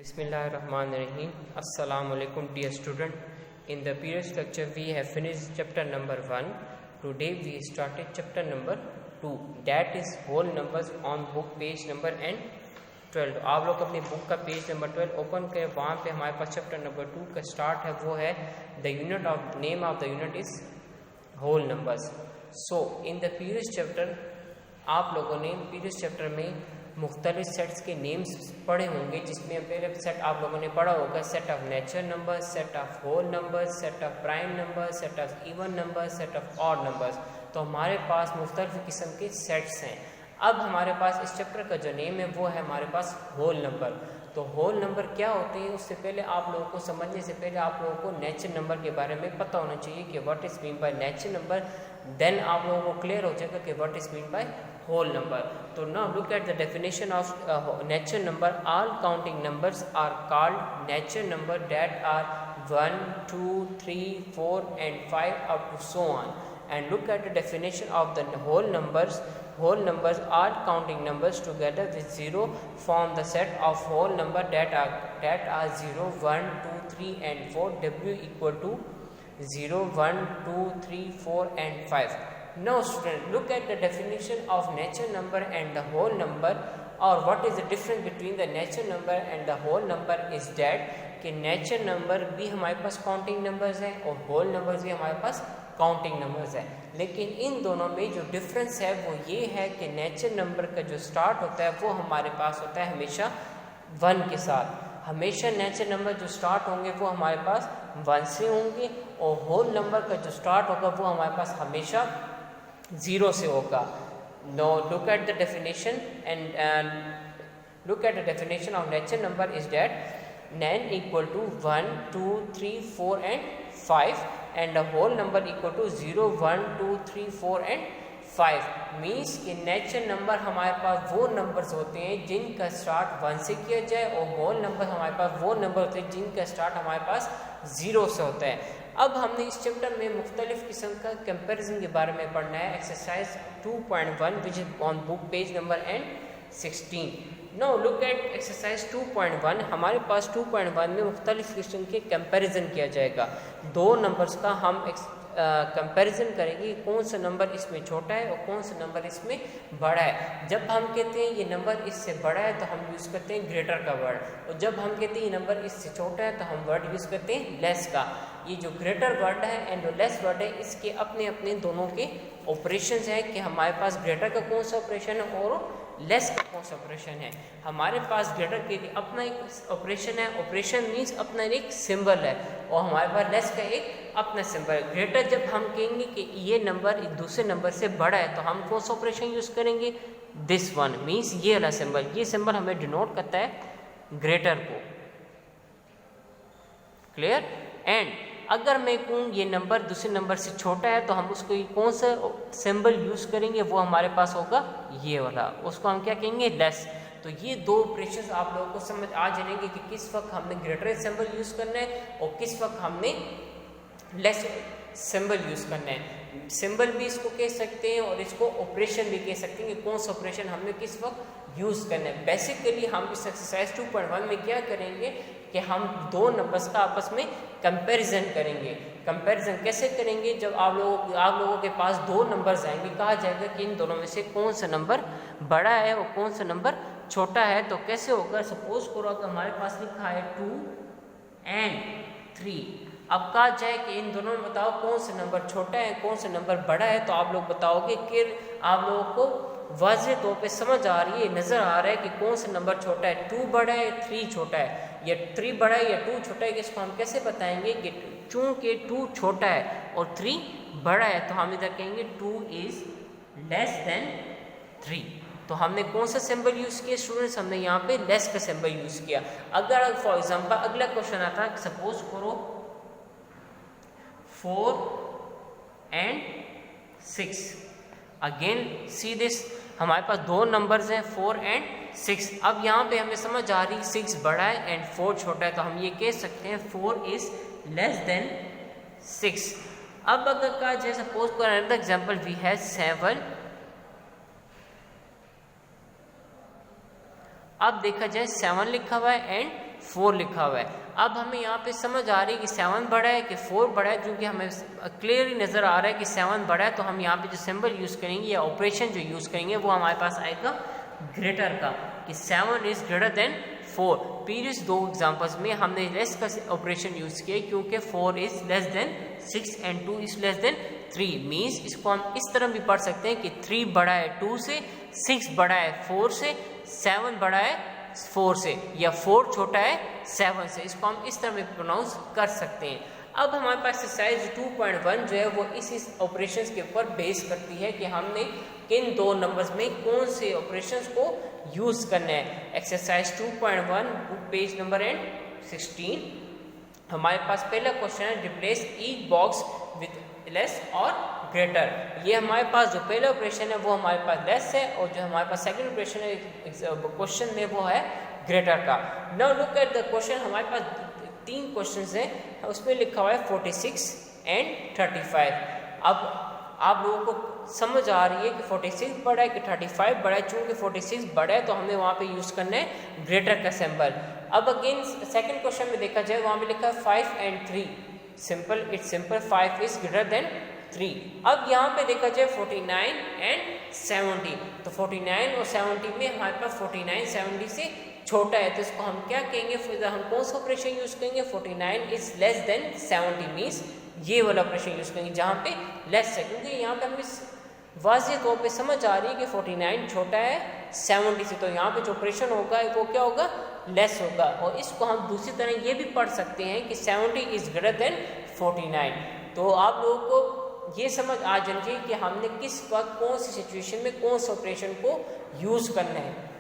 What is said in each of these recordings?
Bismillahirrahmanirrahim. Assalamu alaikum dear student. In the previous lecture we have finished chapter number 1. Today we started chapter number 2, that is whole numbers on book page number and 12. आप लोग अपनी book का page number 12 open करें, वहाँ पे हमारे पास chapter number 2 का start है, वो है the unit of name of the unit is whole numbers. So in the previous chapter आप लोगों ने प्रीवियस चैप्टर में मुख्तलिफ सेट्स के नेम्स पढ़े होंगे, जिसमें पहले सेट आप लोगों ने पढ़ा होगा set of natural numbers, set of whole numbers, set of prime numbers, set of even numbers, set of odd numbers. तो हमारे पास मुख्तलिफ किस्म के सेट्स हैं. अब हमारे पास इस चैप्टर का जो नेम है वो है हमारे पास होल नंबर. तो होल नंबर क्या होते हैं, उससे पहले आप लोगों को समझने से पहले आप लोगों को नेचुरल नंबर के बारे में पता होना चाहिए कि what is mean by natural number. Then आप लोगों को क्लियर हो जाएगा कि what is mean by whole number. तो now look at the definition of natural number. All counting numbers are called natural number that are 1, 2, 3, 4 and 5 up to so on. And look at the definition of the whole numbers. Whole numbers are counting numbers together with 0 form the set of whole number that are 0, 1, 2, 3 and 4. W equal to 0, 1, 2, 3, 4 and 5. Now student, look at the definition of natural number and the whole number, or what is the difference between the natural number and the whole number is that कि natural number भी हमारे पास counting numbers हैं और whole numbers भी हमारे पास counting numbers हैं. लेकिन इन दोनों में जो डिफरेंस है वो ये है कि नेचुरल नंबर का जो स्टार्ट होता है वो हमारे पास होता है हमेशा 1 के साथ. हमेशा नेचुरल नंबर जो स्टार्ट होंगे वो हमारे पास 1 से होंगे, और होल नंबर का जो स्टार्ट होगा वो हमारे पास हमेशा 0 से होगा. No look at the definition and look at the definition of natural number is that n equal to 1, 2, 3, 4 and 5 and the whole number equal to 0, 1, 2, 3, 4 and 5. Means कि नेचुरल नंबर हमारे पास वो नंबर्स होते हैं जिनका स्टार्ट 1 से किया जाए, और होल नंबर हमारे पास वो नंबर होते हैं जिनका स्टार्ट हमारे पास 0 से होता है. अब हमने इस चैप्टर में मुख्तलिफ किस्म का कंपेरिजन के बारे में पढ़ना है. Exercise 2.1 which is on book page number and 16. No look at exercise 2.1. हमारे पास 2.1 में मुख्तलिफ किस्म के कंपैरिजन किया जाएगा. दो नंबर्स का हम कंपैरिजन करेंगे, कौन सा नंबर इसमें छोटा है और कौन सा नंबर इसमें बड़ा है. जब हम कहते हैं ये नंबर इससे बड़ा है तो हम यूज़ करते हैं ग्रेटर का वर्ड, और जब हम कहते हैं ये नंबर इससे छोटा है तो हम वर्ड यूज़ करते हैं लेस का. ये जो ग्रेटर वर्ड है एंड जो लेस वर्ड है इसके अपने अपने दोनों के ऑपरेशंस हैं कि हमारे पास ग्रेटर का कौन सा ऑपरेशन है और लेस का कौन सा ऑपरेशन है. हमारे पास ग्रेटर के लिए अपना एक ऑपरेशन है, ऑपरेशन मीन्स अपना एक सिंबल है, और हमारे पास लेस का एक अपना सिंबल है. ग्रेटर जब हम कहेंगे कि ये नंबर एक दूसरे नंबर से बड़ा है तो हम कौन सा ऑपरेशन यूज़ करेंगे, दिस वन मीन्स ये वाला सिंबल. ये सिंबल हमें डिनोट करता है ग्रेटर को. क्लियर. एंड अगर मैं कहूँ ये नंबर दूसरे नंबर से छोटा है तो हम उसको कौन सा सिंबल यूज़ करेंगे, वो हमारे पास होगा ये वाला, उसको हम क्या कहेंगे, लेस. तो ये दो ऑपरेशंस आप लोगों को समझ आ जाएंगे कि किस वक्त हमने ग्रेटर सिंबल यूज़ करना है और किस वक्त हमने लेस सिंबल यूज़ करना है. सिंबल भी इसको कह सकते हैं और इसको ऑपरेशन भी कह सकते हैं कि कौन सा ऑपरेशन हमने किस वक्त यूज़ करना है. बेसिकली हम इस एक्सरसाइज 2.1 में क्या करेंगे कि हम दो नंबर्स का आपस में कंपैरिजन करेंगे. कंपैरिजन कैसे करेंगे, जब आप लोगों के पास दो नंबर्स आएंगे, कहा जाएगा कि इन दोनों में से कौन सा नंबर बड़ा है और कौन सा नंबर छोटा है. तो कैसे होगा, सपोज करो अगर हमारे पास लिखा है 2 and 3. अब कहा जाए कि इन दोनों में बताओ कौन सा नंबर छोटा है कौन सा नंबर बड़ा है, तो आप लोग बताओगे कि आप लोगों को वाज़ेह तौर पे समझ आ रही है, नज़र आ रहा है कि कौन सा नंबर छोटा है, 2 बड़ा है 3 छोटा है, या 3 बड़ा है या 2 छोटा है. इसको हम कैसे बताएंगे कि चूँकि 2 छोटा है और 3 बड़ा है तो हम इधर कहेंगे 2 इज़ लेस देन 3. तो हमने कौन सा सिंबल यूज़ किया स्टूडेंट्स, हमने यहाँ पे लेस का सिंबल यूज़ किया. अगर फॉर एग्जांपल अगला क्वेश्चन आता है, सपोज करो 4 and 6. अगेन सी दिस, हमारे पास दो नंबर्स हैं 4 and 6. अब यहाँ पे हमें समझ आ रही 6 बड़ा है एंड 4 छोटा है, तो हम ये कह सकते हैं 4 इज लेस देन 6. अब अगर कहा जाए suppose for another example we have 7. अब देखा जाए 7 लिखा हुआ है एंड 4 लिखा हुआ है। अब हमें यहाँ पे समझ आ रही है कि 7 बड़ा है कि 4 बड़ा है, क्योंकि हमें क्लियरली नज़र आ रहा है कि 7 बड़ा है, तो हम यहाँ पे जो सिंबल यूज़ करेंगे या ऑपरेशन जो यूज़ करेंगे वो हमारे पास आएगा ग्रेटर का, कि 7 is greater than 4। Previous 2 examples में हमने लेस का ऑपरेशन यूज़ किया, क्योंकि 4 is less than 6 and 2 is less than 3। Means इसको हम इस तरह भी पढ़ सकते हैं कि 3 बड़ा है 2 से, 6 बड़ा है 4 से, 7 बड़ा है 4 से, या 4 छोटा है 7 से। इसको हम इस तरह में प्रोनाउंस कर सकते हैं। अब हमारे पास एक्सरसाइज 2.1 जो है वो इस ऑपरेशंस के ऊपर बेस करती है कि हमने किन 2 नंबर्स में कौन से ऑपरेशंस को यूज़ करना है। Exercise 2.1 book page number 16। हमारे पास पहला क्वेश्चन है, replace each box with less और ग्रेटर। ये हमारे पास जो पहला ऑपरेशन है वो हमारे पास लेस है, और जो हमारे पास सेकंड ऑपरेशन है क्वेश्चन में वो है ग्रेटर का। Now look at the question. हमारे पास 3 क्वेश्चन हैं, उसमें लिखा हुआ है 46 एंड 35। अब आप लोगों को समझ आ रही है कि 46 बड़ा है कि 35 बड़ा है। चूंकि 46 बड़ा है तो हमें वहाँ पे यूज़ करना है ग्रेटर का सिंबल। अब अगेन सेकंड क्वेश्चन में देखा जाए, वहाँ पे लिखा है 5 and 3। Simple, it's simple, 5 is greater than 3। अब यहाँ पे देखा जाए 49 एंड 70, तो 49 और 70 में हमारे पास 49 70 से छोटा है, तो इसको हम क्या कहेंगे, फिर हम कौन सा ऑपरेशन यूज़ करेंगे, 49 इज लेस देन 70। मीन्स ये वाला ऑपरेशन यूज़ करेंगे जहाँ पे लेस है, क्योंकि यहाँ पे हमें वाज़ेह तौर पे समझ आ रही है कि 49 छोटा है 70 से, तो यहाँ पे जो ऑपरेशन होगा वो क्या होगा, लेस होगा। और इसको हम दूसरी तरह ये भी पढ़ सकते हैं कि 70 इज़ ग्रेटर देन 49। तो आप लोगों को ये समझ आ जानी चाहिए कि हमने किस वक्त कौन सी सिचुएशन में कौन से ऑपरेशन को यूज़ करना है।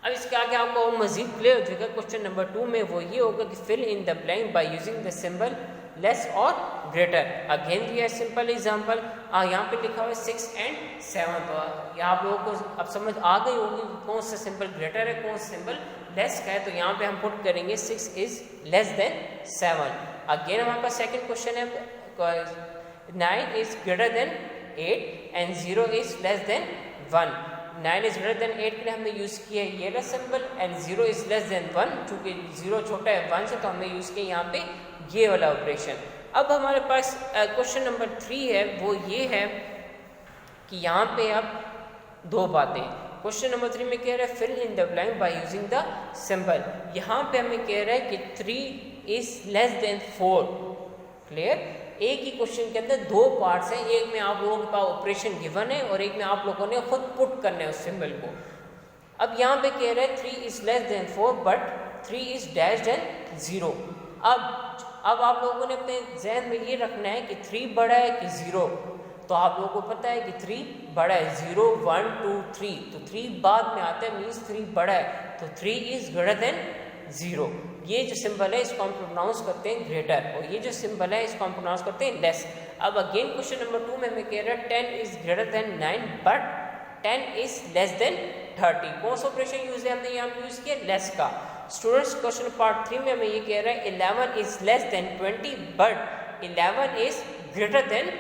अब इसके आगे आपको और मजीद क्लियर हो जाएगा। क्वेश्चन नंबर 2 में वो ये होगा कि fill in the blank by using the symbol less और greater. Again we have simple example. यहाँ पे लिखा हुआ है 6 एंड 7, तो यहाँ आप लोगों को अब समझ आ गई होगी कौन सा सिंबल ग्रेटर है कौन सा सिंबल लेस का है। तो यहाँ पे हम पुट करेंगे 6 इज लेस देन 7। अगेन हमारे पास सेकंड क्वेश्चन है, 9 is greater than 8 and 0 is less then 1। 9 is greater than 8 के लिए हमने यूज़ किया है ये वाला symbol, and 0 is less then 1, चूँकि 0 छोटा है 1 से, तो हमने यूज़ किया यहाँ पे ये वाला ऑपरेशन। अब हमारे पास क्वेश्चन नंबर 3 है, वो ये है कि यहाँ पे अब 2 बातें। क्वेश्चन नंबर 3 में कह रहा है fill in the blank by using the symbol. यहाँ पे हमें कह रहा है कि 3 इज लेस देन 4। क्लियर, एक ही क्वेश्चन के अंदर 2 पार्ट्स हैं, एक में आप लोगों के पास ऑपरेशन गिवन है और एक में आप लोगों ने खुद पुट करना है उस सिंबल को। अब यहाँ पे कह रहा है 3 is less than 4 but 3 is dash than 0। अब आप लोगों ने अपने जहन में ये रखना है कि 3 बड़ा है कि 0। तो आप लोगों को पता है कि 3 बड़ा है, 0 1 2 3, तो 3 बाद में आता है, मीन्स 3 बड़ा है, तो 3 इज ग्रेटर देन 0। ये जो सिंबल है इसको हम प्रोनाउंस करते हैं ग्रेटर, और ये जो सिंबल है इसको हम प्रोनाउंस करते हैं लेस। अब अगेन क्वेश्चन नंबर 2 में हमें कह रहा है 10 is greater than 9 but 10 is less then 30। कौन सा ऑपरेशन यूज है, हमने यहाँ पे यूज किया लेस का। स्टूडेंट्स क्वेश्चन पार्ट 3 में हमें ये कह रहा है 11 is less then 20 but 11 is greater than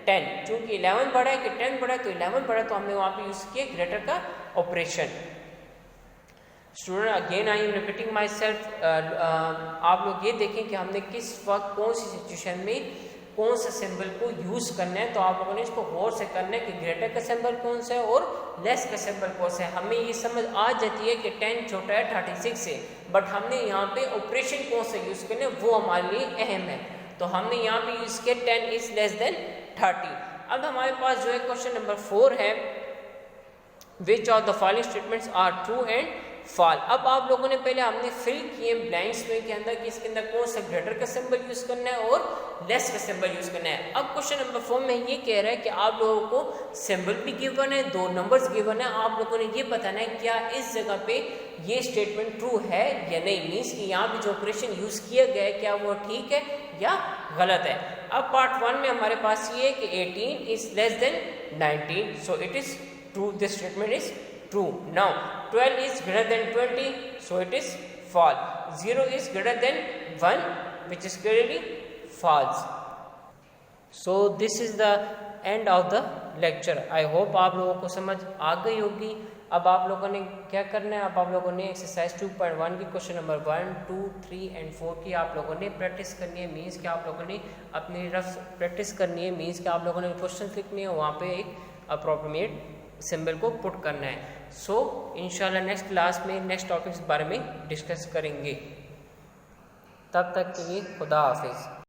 10। चूंकि 11 बड़ा है कि 10 बड़ा है, तो 11 बड़ा है, तो हमने वहाँ पे यूज किया ग्रेटर का operation. Student again I am repeating my self, आप लोग ये देखें कि हमने किस वक्त कौन सी सिचुएशन में कौन सा सिंबल को यूज़ करना है। तो आप लोगों ने इसको गौर से करना है कि ग्रेटर का सिंबल कौन सा है और लेस का सिंबल कौन सा है। हमें ये समझ आ जाती है कि 10 छोटा है 36 से, बट हमने यहाँ पे ऑपरेशन कौन सा यूज़ करना है वो हमारे लिए अहम है। तो हमने यहाँ पे यूज़ किया 10 इज लेस देन 30। अब हमारे पास जो है क्वेश्चन नंबर 4 है, which of the following statements are true and false. अब आप लोगों ने पहले हमने फिल किए ब्लैंक्स में के अंदर कि इसके अंदर कौन सा ग्रेटर का सिंबल यूज करना है और लेस का सिंबल यूज करना है। अब क्वेश्चन नंबर 4 में ये कह रहा है कि आप लोगों को सिंबल भी गिवन है, 2 नंबर्स गिवन है, आप लोगों ने ये बताना है क्या इस जगह पे ये स्टेटमेंट ट्रू है या नहीं। मीन्स कि यहाँ पे जो ऑपरेशन यूज किया गया है क्या वो ठीक है या गलत है। अब पार्ट 1 में हमारे पास ये है कि 18 is less then 19, so it is true, this statement is true. Now 12 is greater than 20, so it is false. 0 is greater than 1, which is clearly false. So this is the end of the lecture. I hope आप लोगों को समझ आ गई होगी। अब आप लोगों ने क्या करना है, अब आप लोगों ने एक्सरसाइज 2.1 की क्वेश्चन नंबर 1, 2, 3 एंड 4 की आप लोगों ने प्रैक्टिस करनी है। मीन्स कि आप लोगों ने अपनी रफ प्रैक्टिस करनी है। मीन्स कि आप लोगों ने क्वेश्चन लिखने हैं, वहाँ पे एक अप्रोप्रिएट सिंबल को पुट करना है। सो इंशाल्लाह नेक्स्ट क्लास में नेक्स्ट टॉपिक्स के बारे में डिस्कस करेंगे। तब तक के लिए खुदा हाफिज़।